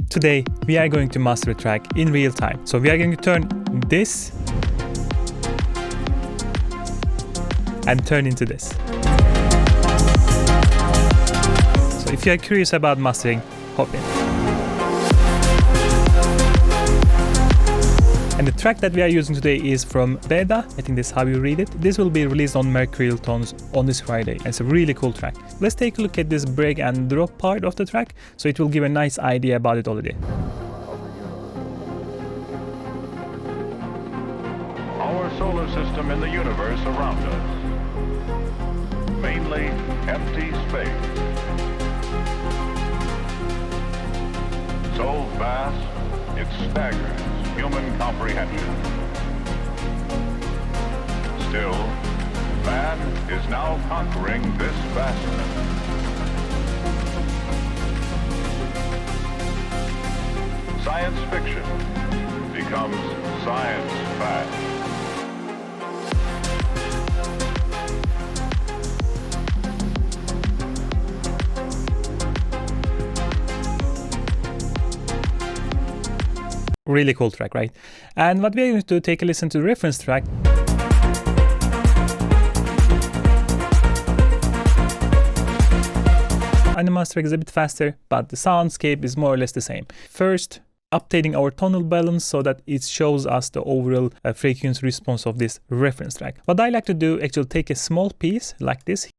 Today we are going to master a track in real time. So we are going to turn this and turn into this. So if you are curious about mastering, hop in. And the track that we are using today is from Baeda. I think that's how you read it. This will be released on Mercurial Tones on this Friday. It's a really cool track. Let's take a look at this break and drop part of the track, so it will give a nice idea about it already. Our solar system and the universe around us. Mainly empty space. So vast, it staggers human comprehension. Still, man is now conquering this vastness. Science fiction becomes science fact. Really cool track, right? And what we're going to do, take a listen to the reference track. And the master track is a bit faster, but the soundscape is more or less the same. First, updating our tonal balance so that it shows us the overall frequency response of this reference track. What I like to do, actually take a small piece like this,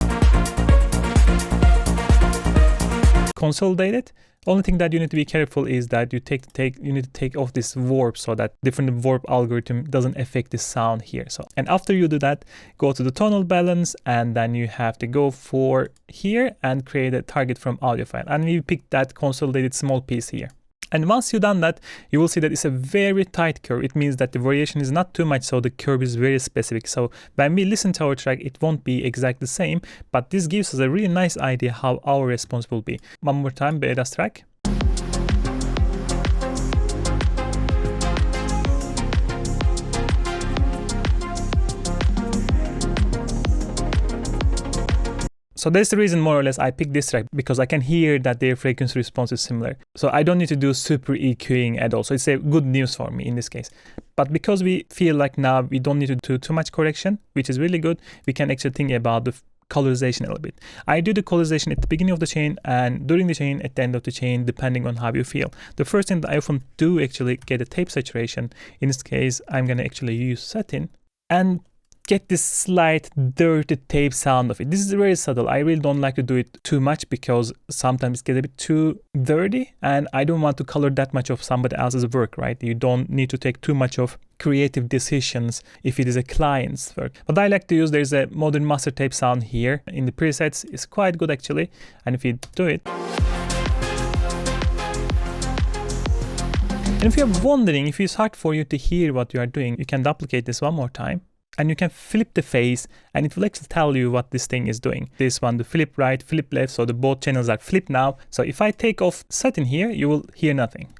consolidate it. Only thing that you need to be careful is that you need to take off this warp so that different warp algorithm doesn't affect the sound here. So, and after you do that, go to the tonal balance, and then you have to go for here and create a target from audio file. And we pick that consolidated small piece here. And once you've done that, you will see that it's a very tight curve. It means that the variation is not too much, so the curve is very specific. So when we listen to our track, it won't be exactly the same, but this gives us a really nice idea how our response will be. One more time, Baeda's track. So that's the reason more or less I picked this track, because I can hear that their frequency response is similar. So I don't need to do super EQing at all. So it's a good news for me in this case. But because we feel like now we don't need to do too much correction, which is really good, we can actually think about the colorization a little bit. I do the colorization at the beginning of the chain and during the chain, at the end of the chain, depending on how you feel. The first thing that I often do actually get a tape saturation. In this case, I'm going to actually use satin and get this slight dirty tape sound of it. This is very subtle. I really don't like to do it too much because sometimes it gets a bit too dirty and I don't want to color that much of somebody else's work, right? You don't need to take too much of creative decisions if it is a client's work. But I like to use, there's a modern master tape sound here in the presets. It's quite good actually. And if you do it, and if you're wondering, if it's hard for you to hear what you are doing, you can duplicate this one more time. And you can flip the phase and it will actually tell you what this thing is doing. This one, the flip right, flip left, so the both channels are flipped now. So if I take off satin here, you will hear nothing.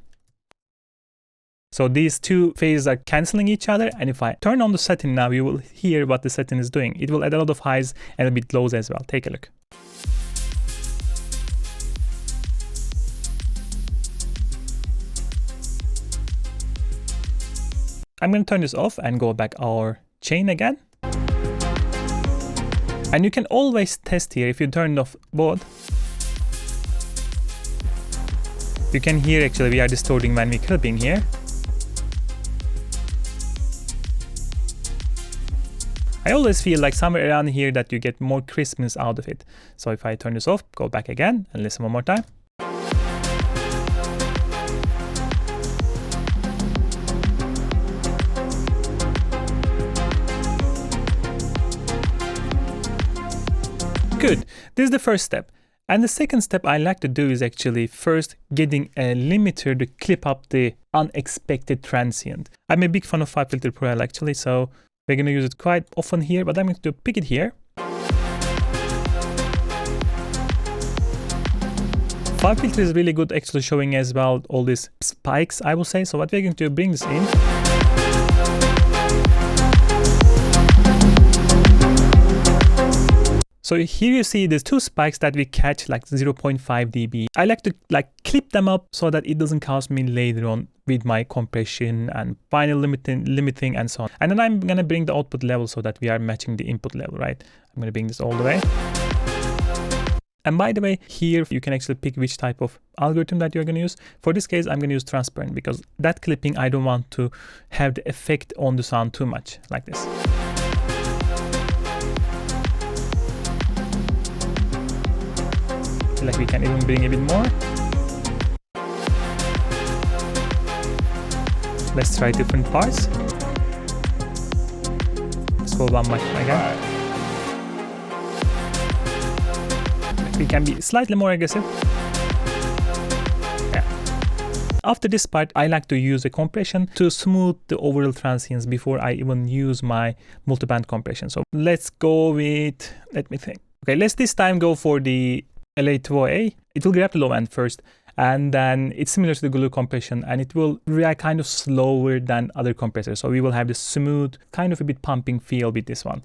So these two phases are cancelling each other, and if I turn on the satin now, you will hear what the satin is doing. It will add a lot of highs and a bit lows as well. Take a look. I'm going to turn this off and go back our chain again. And you can always test here if you turn off both. You can hear actually we are distorting when we're clipping here. I always feel like somewhere around here that you get more crispness out of it. So if I turn this off, go back again and listen one more time. Good. This is the first step. And the second step I like to do is actually first getting a limiter to clip up the unexpected transient. I'm a big fan of 5 filter Pro L actually, so we're going to use it quite often here, but I'm going to pick it here. 5 filter is really good actually showing as well all these spikes, I will say. So what we're going to bring this in. So here you see there's two spikes that we catch like 0.5 dB. I like to clip them up so that it doesn't cost me later on with my compression and final limiting and so on. And then I'm gonna bring the output level so that we are matching the input level, right? I'm gonna bring this all the way. And by the way, here you can actually pick which type of algorithm that you're going to use. For this case, I'm going to use transparent because that clipping, I don't want to have the effect on the sound too much, like this. I feel like we can even bring a bit more. Let's try different parts. Let's go one mic again. We can be slightly more aggressive. Yeah. After this part, I like to use a compression to smooth the overall transients before I even use my multiband compression. So let's go with, let me think. Okay, let's this time go for the LA2OA. It will grab the low end first, and then it's similar to the glue compression, and it will react kind of slower than other compressors. So we will have this smooth, kind of a bit pumping feel with this one.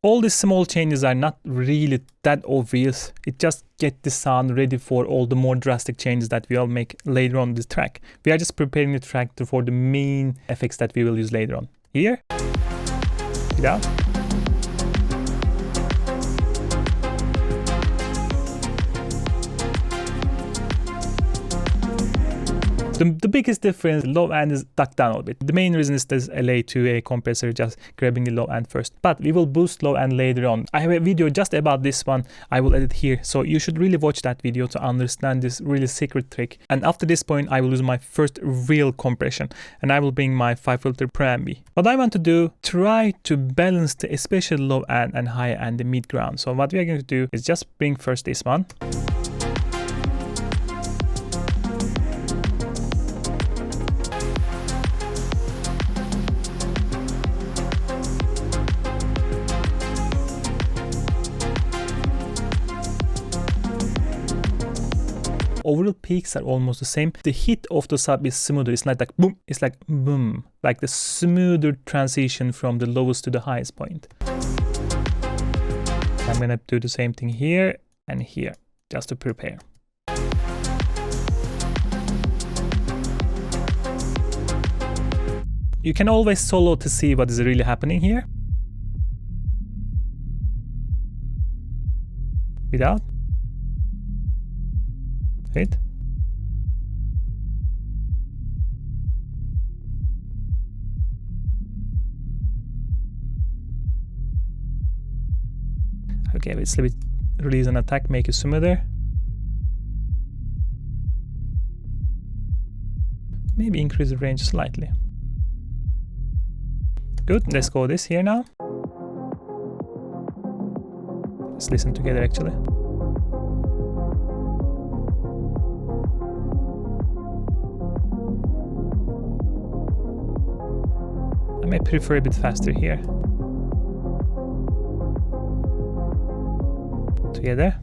All these small changes are not really that obvious. It just gets the sound ready for all the more drastic changes that we'll make later on this track. We are just preparing the track for the main effects that we will use later on. Here, check it out. The biggest difference, low end is ducked down a little bit. The main reason is this LA2A compressor just grabbing the low end first. But we will boost low end later on. I have a video just about this one. I will edit here. So you should really watch that video to understand this really secret trick. And after this point, I will use my first real compression. And I will bring my 5 filter Pro MV. What I want to do, try to balance the especially low end and high end, the mid ground. So what we are going to do is just bring first this one. Overall peaks are almost the same. The hit of the sub is smoother. It's not like boom, it's like boom. Like the smoother transition from the lowest to the highest point. I'm gonna do the same thing here and here, just to prepare. You can always solo to see what is really happening here. Without. Right? Okay, let's release an attack, make it smoother. Maybe increase the range slightly. Good, let's go this here now. Let's listen together actually. I may prefer a bit faster here. Together.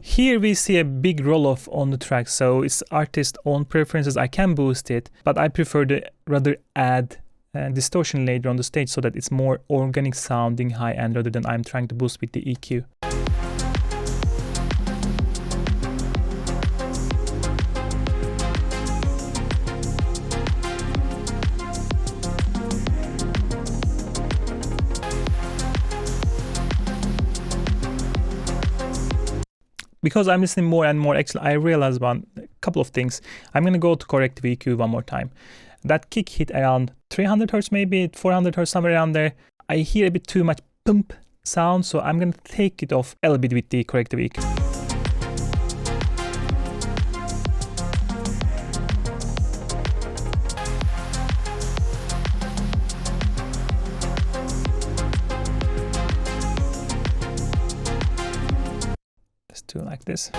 Here we see a big roll-off on the track, so it's artist's own preferences. I can boost it, but I prefer to rather add distortion later on the stage so that it's more organic sounding high end rather than I'm trying to boost with the EQ. Because I'm listening more and more, actually I realized a couple of things. I'm gonna go to Corrective EQ one more time. That kick hit around 300 Hz, maybe 400 Hz, somewhere around there. I hear a bit too much pump sound, so I'm gonna take it off a little bit with the Corrective EQ. Let's do like this.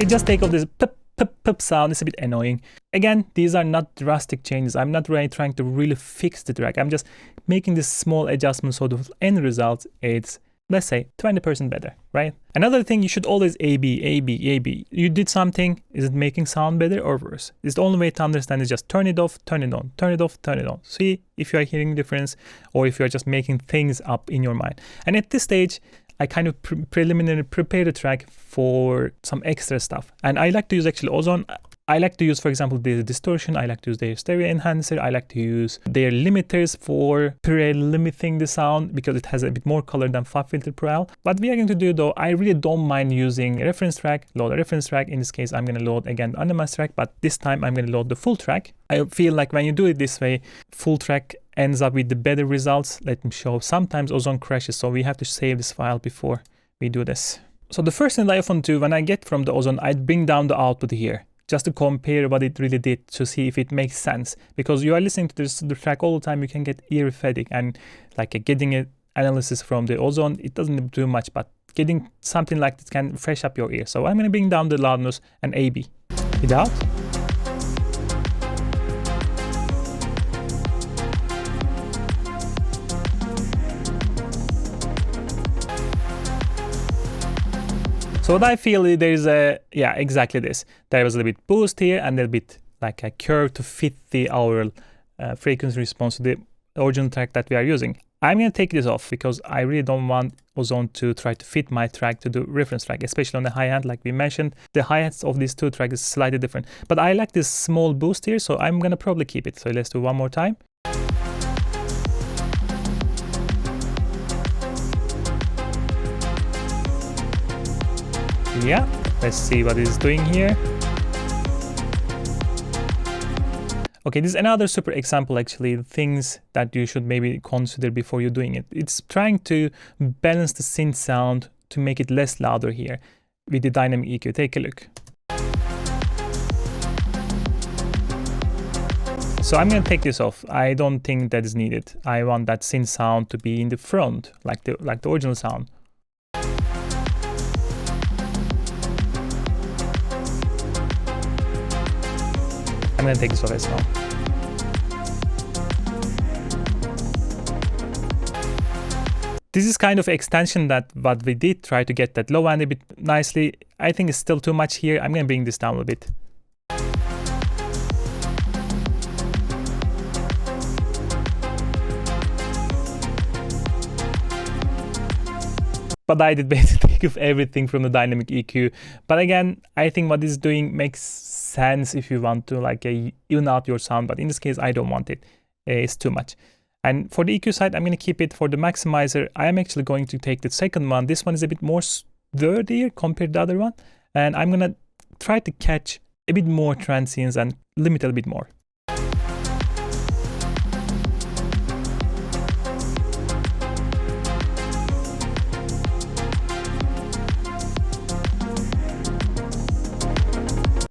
just take off this pip, pip, pip sound. It's a bit annoying. Again, these are not drastic changes. I'm not really trying to really fix the track. I'm just making this small adjustment so the end result is, let's say, 20% better, right? Another thing, you should always A/B. You did something, is it making sound better or worse? It's the only way to understand is just turn it off, turn it on, turn it off, turn it on. See if you are hearing difference or if you're just making things up in your mind. And at this stage, I kind of preliminarily prepare the track for some extra stuff. And I like to use actually Ozone. I like to use, for example, the distortion. I like to use their stereo enhancer. I like to use their limiters for pre-limiting the sound because it has a bit more color than FUB filter Pro. What we are going to do though, I really don't mind using a reference track, load a reference track. In this case, I'm going to load again the unmasked track, but this time I'm going to load the full track. I feel like when you do it this way, full track ends up with the better results. Let me show. Sometimes Ozone crashes, so we have to save this file before we do this. So the first thing that I often do when I get from the Ozone, I bring down the output here, just to compare what it really did to see if it makes sense. Because you are listening to the track all the time, you can get ear fatigue, and like getting an analysis from the Ozone, it doesn't do much, but getting something like this can fresh up your ear. So I'm gonna bring down the loudness and A/B. Without. So what I feel there is exactly this. There was a little bit boost here and a little bit like a curve to fit the aural frequency response to the original track that we are using. I'm going to take this off because I really don't want Ozone to try to fit my track to the reference track, especially on the hi-hat. Like we mentioned, the hi-hats of these two tracks is slightly different. But I like this small boost here, so I'm going to probably keep it. So let's do one more time. Yeah, let's see what it's doing here. Okay, this is another super example, actually, things that you should maybe consider before you're doing it. It's trying to balance the synth sound to make it less louder here with the dynamic EQ. Take a look. So I'm going to take this off. I don't think that is needed. I want that synth sound to be in the front, like the original sound. I'm going to take this off as well. This is kind of extension that what we did, try to get that low end a bit nicely. I think it's still too much here. I'm going to bring this down a bit. But I did basically give everything from the dynamic EQ. But again, I think what it's doing makes sense if you want to like even out your sound. But in this case, I don't want it. It's too much. And for the EQ side, I'm going to keep it. For the maximizer, I am actually going to take the second one. This one is a bit more sturdier compared to the other one. And I'm going to try to catch a bit more transients and limit a little bit more.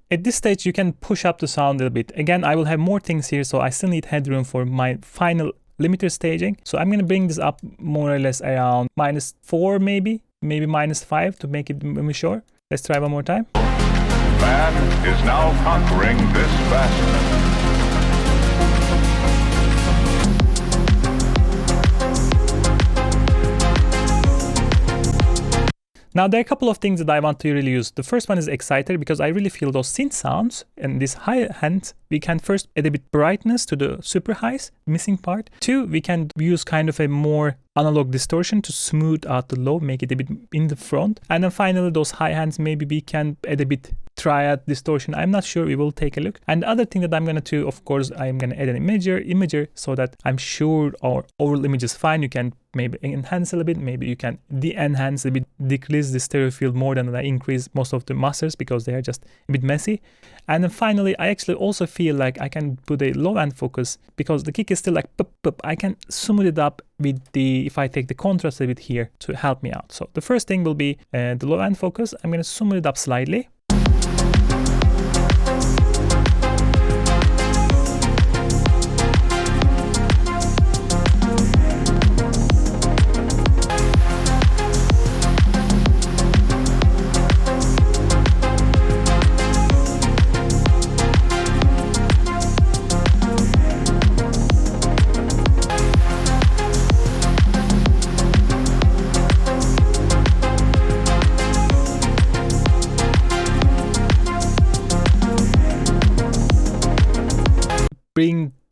At this stage, you can push up the sound a little bit. Again, I will have more things here, so I still need headroom for my final limiter staging. So I'm going to bring this up more or less around -4 maybe -5 to make it sure. Let's try one more time. Man is now conquering this vastness. Now, there are a couple of things that I want to really use. The first one is exciter, because I really feel those synth sounds and this high end, we can first add a bit brightness to the super highs, missing part. 2, we can use kind of a more analog distortion to smooth out the low, make it a bit in the front. And then finally, those high hands, maybe we can add a bit triad distortion. I'm not sure, we will take a look. And the other thing that I'm going to do, of course, I'm going to add an imager so that I'm sure our overall image is fine. You can maybe enhance a little bit, maybe you can de-enhance a bit, decrease the stereo field more than I increase most of the masters because they are just a bit messy. And then finally, I actually also feel like I can put a low end focus because the kick is still like pop, pop. I can smooth it up with if I take the contrast a bit here to help me out. So the first thing will be the low end focus. I'm going to smooth it up slightly.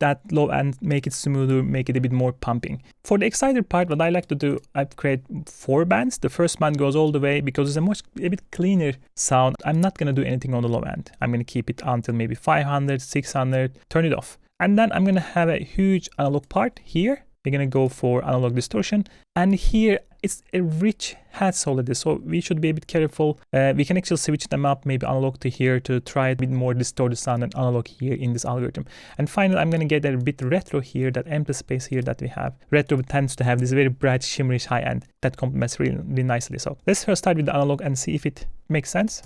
that low end, make it smoother, make it a bit more pumping. For the exciter part, what I like to do, I create 4 bands. The first band goes all the way because it's a bit cleaner sound. I'm not going to do anything on the low end. I'm going to keep it until maybe 500, 600, turn it off. And then I'm going to have a huge analog part here. We're going to go for analog distortion. And here it's a rich head solid, so we should be a bit careful. We can actually switch them up, maybe analog to here to try a bit more distorted sound and analog here in this algorithm. And finally, I'm going to get a bit retro here, that empty space here that we have. Retro tends to have this very bright, shimmerish high end that complements really, really nicely. So let's first start with the analog and see if it makes sense.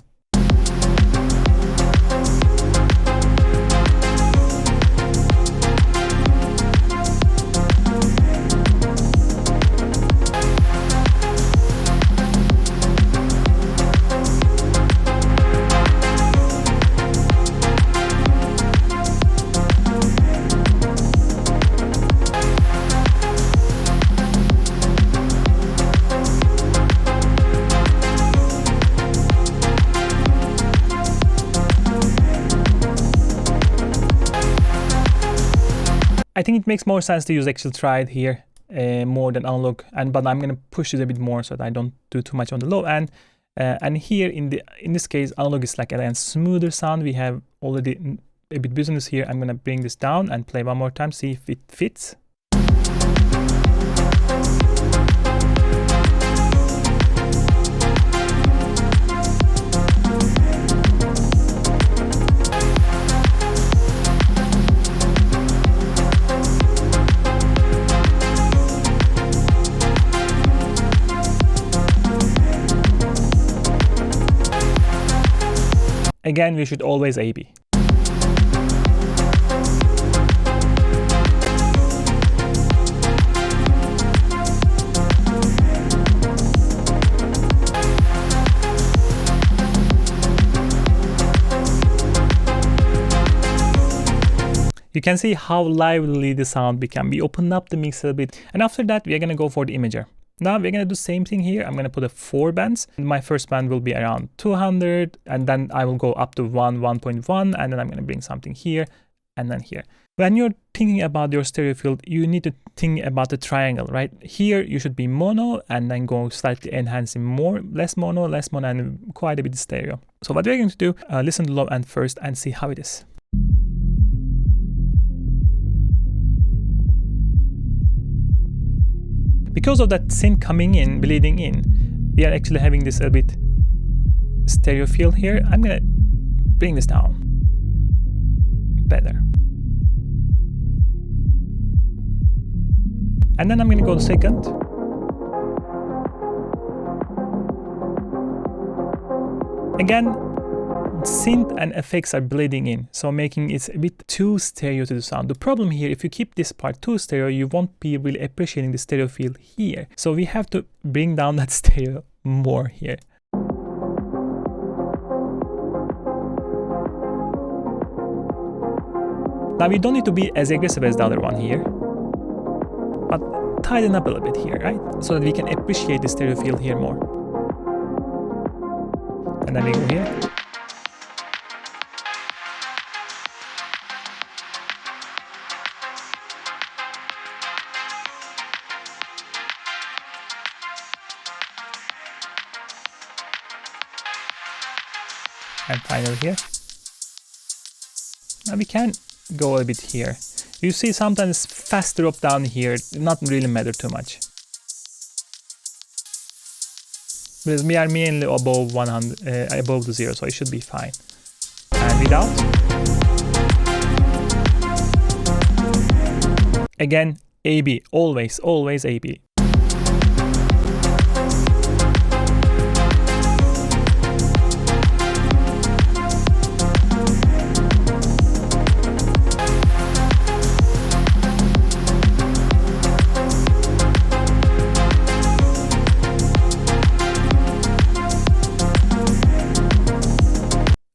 I think it makes more sense to use actual triad here more than analog, but I'm going to push it a bit more so that I don't do too much on the low end. And here in this case, analog is like a smoother sound. We have already a bit business here. I'm going to bring this down and play one more time, see if it fits. Again, we should always A/B. You can see how lively the sound became. We opened up the mixer a bit, and after that, we are going to go for the imager. Now we're going to do the same thing here. I'm going to put a 4 bands. My first band will be around 200, and then I will go up to 1.1, and then I'm going to bring something here and then here. When you're thinking about your stereo field, you need to think about the triangle, right? Here you should be mono and then go slightly enhancing more, less mono, and quite a bit stereo. So what we're going to do, listen to the low end first and see how it is. Because of that synth coming in, bleeding in, we are actually having this a bit stereo feel here. I'm gonna bring this down. Better. And then I'm gonna go to second. Again, synth and effects are bleeding in, so making it a bit too stereo to the sound. The problem here, if you keep this part too stereo, you won't be really appreciating the stereo feel here. So we have to bring down that stereo more here. Now we don't need to be as aggressive as the other one here, but tighten up a little bit here, right? So that we can appreciate the stereo feel here more. And then we go here. And finally here. Now we can go a bit here. You see sometimes fast drop down here, not really matter too much. Because we are mainly above 100, above the 0, so it should be fine. And without. Again, A/B, always A/B.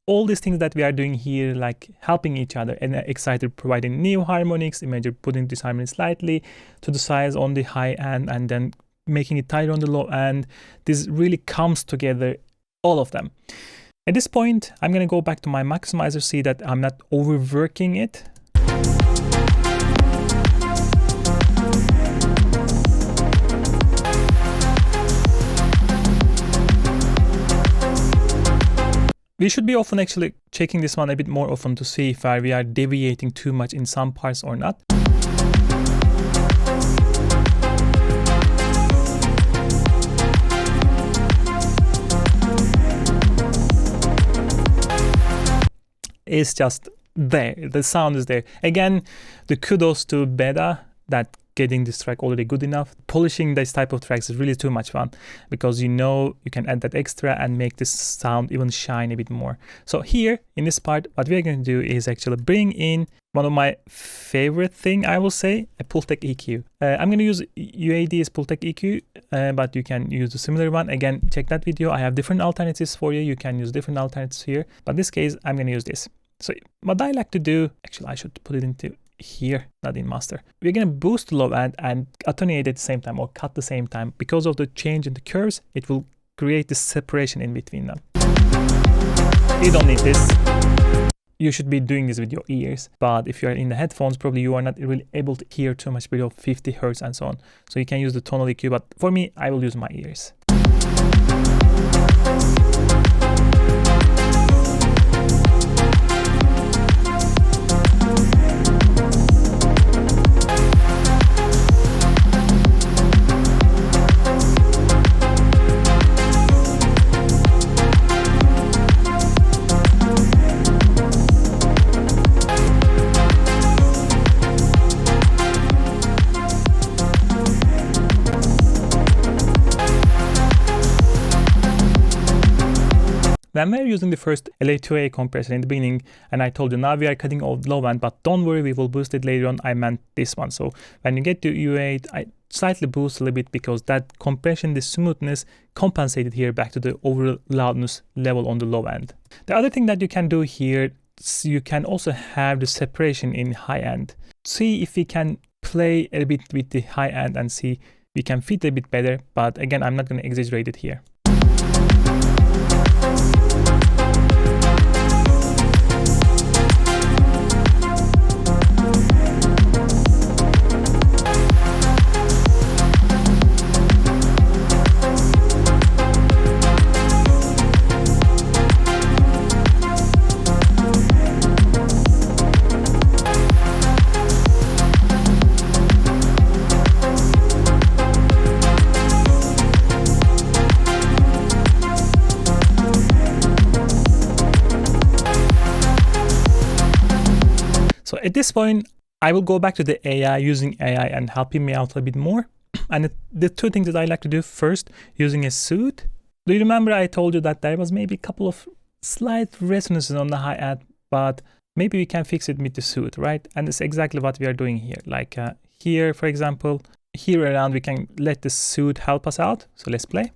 All these things that we are doing here, like helping each other, and exciter providing new harmonics, imager putting this harmony slightly to the size on the high end and then making it tighter on the low end, this really comes together, all of them. At this point, I'm going to go back to my maximizer, see that I'm not overworking it. We should be often actually checking this one a bit more often to see if we are deviating too much in some parts or not. It's just there. The sound is there. Again, the kudos to Baeda that getting this track already good enough. Polishing this type of tracks is really too much fun because you know you can add that extra and make this sound even shine a bit more. So here in this part, what we're going to do is actually bring in one of my favorite thing, I will say, a Pultec EQ. I'm going to use UAD's Pultec EQ, but you can use a similar one. Again, check that video. I have different alternatives for you. You can use different alternatives here. But in this case, I'm going to use this. So what I like to do, actually I should put it into here, not in master. We're going to boost the low end and attenuate at the same time or cut at the same time. Because of the change in the curves, it will create this separation in between them. You don't need this. You should be doing this with your ears, but if you are in the headphones, probably you are not really able to hear too much below 50 Hz and so on. So you can use the tonal EQ, but for me, I will use my ears. Then we're using the first LA2A compressor in the beginning, and I told you now we are cutting off low end, but don't worry, we will boost it later on. I meant this one. So when you get to U8, I slightly boost a little bit because that compression, the smoothness compensated here back to the overall loudness level on the low end. The other thing that you can do here, you can also have the separation in high end. See if we can play a bit with the high end and see we can fit a bit better, but again, I'm not going to exaggerate it here. So at this point, I will go back to the AI, using AI and helping me out a bit more. And the two things that I like to do first, using a Soothe. Do you remember I told you that there was maybe a couple of slight resonances on the hi hat, but maybe we can fix it with the Soothe, right? And it's exactly what we are doing here. Like here, for example, here around, we can let the Soothe help us out. So let's play.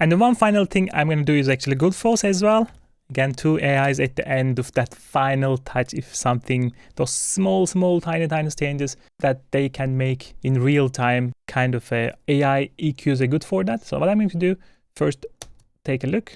And the one final thing I'm going to do is actually Gulfoss as well. Again, two AIs at the end of that final touch, if something, those small, tiny changes that they can make in real time, kind of AI EQs are good for that. So what I'm going to do, first take a look.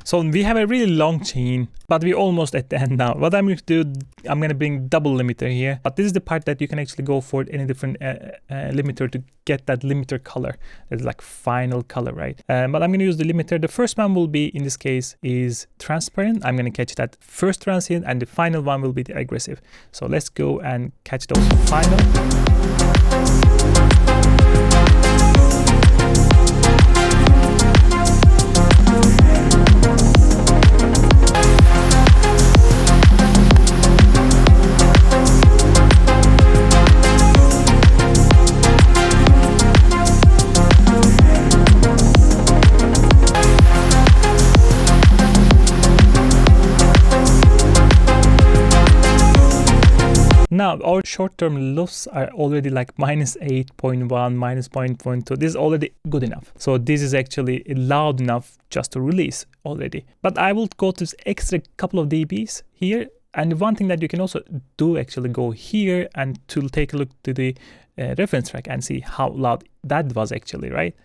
So we have a really long chain, but we're almost at the end now. What I'm going to do, I'm going to bring double limiter here, but this is the part that you can actually go for any different limiter to get that limiter color. It's like final color, right? But I'm going to use the limiter. The first one will be, in this case, is transparent. I'm going to catch that first transient, and the final one will be the aggressive. So let's go and catch those final. Now, our short-term loops are already like -8.1, -0.2. This is already good enough. So this is actually loud enough just to release already. But I will go to this extra couple of dBs here. And one thing that you can also do, actually go here and to take a look to the reference track and see how loud that was actually, right?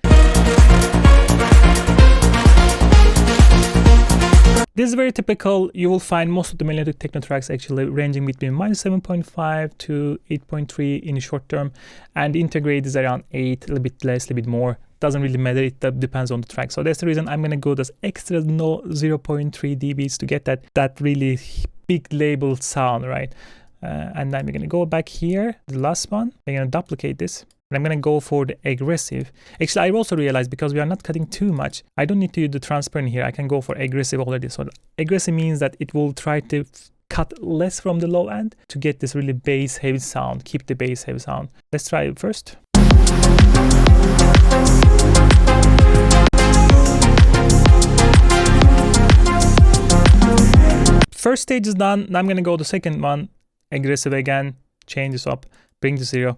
This is very typical. You will find most of the melodic techno tracks actually ranging between -7.5 to 8.3 in the short term, and the integrate is around 8, a little bit less, a little bit more. Doesn't really matter. It depends on the track. So that's the reason I'm gonna go this extra 0.3 dBs to get that really big label sound, right? And then we're gonna go back here, the last one. I'm gonna duplicate this. And I'm going to go for the aggressive. Actually, I also realized because we are not cutting too much, I don't need to use the transparent here. I can go for aggressive already. So aggressive means that it will try to cut less from the low end to get this really bass heavy sound, keep the bass heavy sound. Let's try it first. First stage is done. Now I'm going to go to the second one, aggressive again, change this up, bring to 0.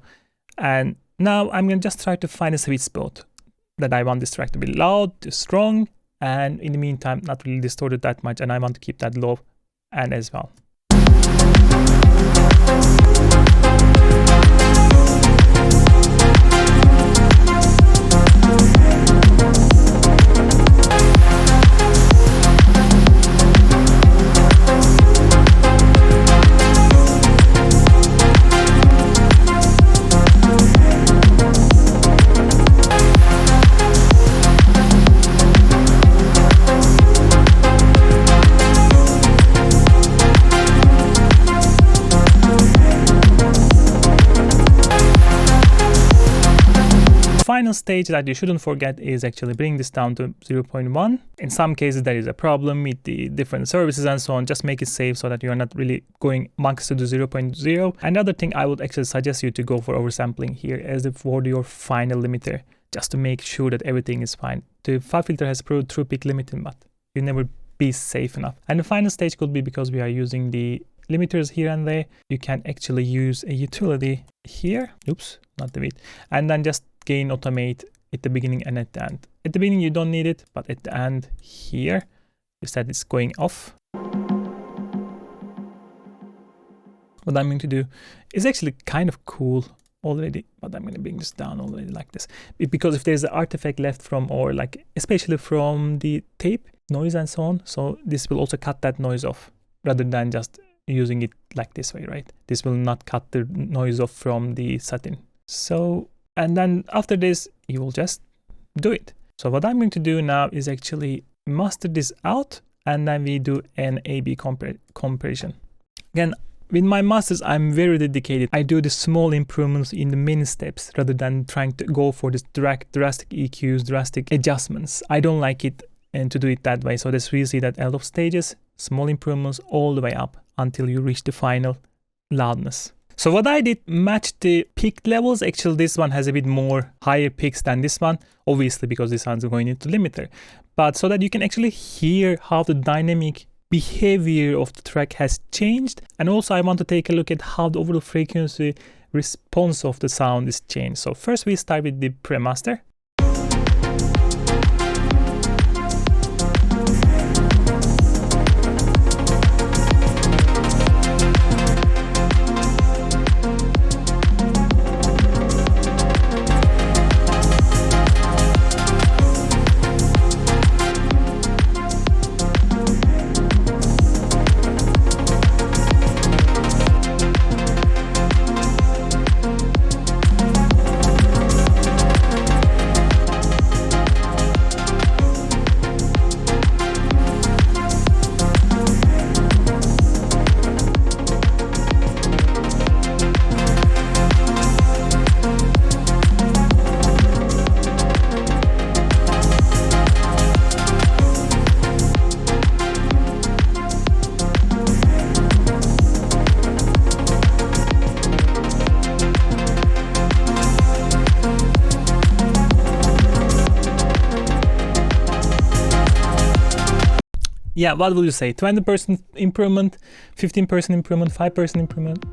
And now I'm going to just try to find a sweet spot that I want this track to be loud, strong, and in the meantime, not really distorted that much. And I want to keep that low and as well. Final stage that you shouldn't forget is actually bring this down to 0.1. In some cases there is a problem with the different services and so on. Just make it safe so that you are not really going max to the 0.0. Another thing I would actually suggest you to go for oversampling here as for your final limiter, just to make sure that everything is fine. The FAB filter has proved true peak limiting, but you never be safe enough. And the final stage could be because we are using the limiters here and there. You can actually use a utility here. Oops, not the bit. And then just gain automate at the beginning and at the end. At the beginning you don't need it, but at the end here you said it's going off. What I'm going to do is actually kind of cool already, but I'm going to bring this down already like this, because if there's an artifact left from, or like especially from the tape noise and so on, so this will also cut that noise off rather than just using it like this way, right? This will not cut the noise off from the satin. So, and then after this, you will just do it. So what I'm going to do now is actually master this out, and then we do an A/B comparison. Again, with my masters, I'm very dedicated. I do the small improvements in the many steps rather than trying to go for this drastic EQs, drastic adjustments. I don't like it and to do it that way. So that's where you see that a lot of stages, small improvements all the way up until you reach the final loudness. So what I did, matched the peak levels. Actually, this one has a bit more higher peaks than this one, obviously because this one's going into limiter. But so that you can actually hear how the dynamic behavior of the track has changed. And also I want to take a look at how the overall frequency response of the sound is changed. So first we start with the pre-master. Yeah, what would you say? 20% improvement, 15% improvement, 5% improvement?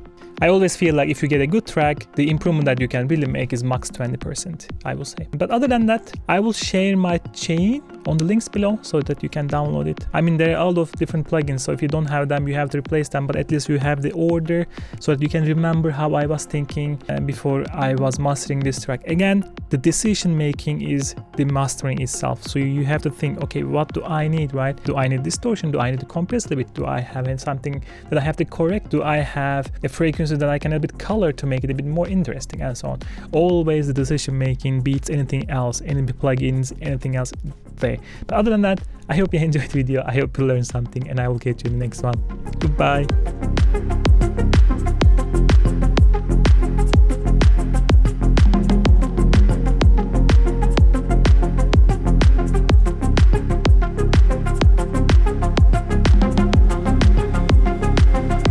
I always feel like if you get a good track, the improvement that you can really make is max 20%, I will say. But other than that, I will share my chain on the links below so that you can download it. I mean, there are a lot of different plugins, so if you don't have them, you have to replace them, but at least you have the order so that you can remember how I was thinking before I was mastering this track. Again, the decision making is the mastering itself. So you have to think, okay, what do I need, right? Do I need distortion? Do I need to compress a bit? Do I have something that I have to correct? Do I have a frequency that I can add a bit color to make it a bit more interesting, and so on? Always the decision making beats anything else, any plugins, anything else there. But other than that, I hope you enjoyed the video. I hope you learned something, and I will catch you in the next one. Goodbye.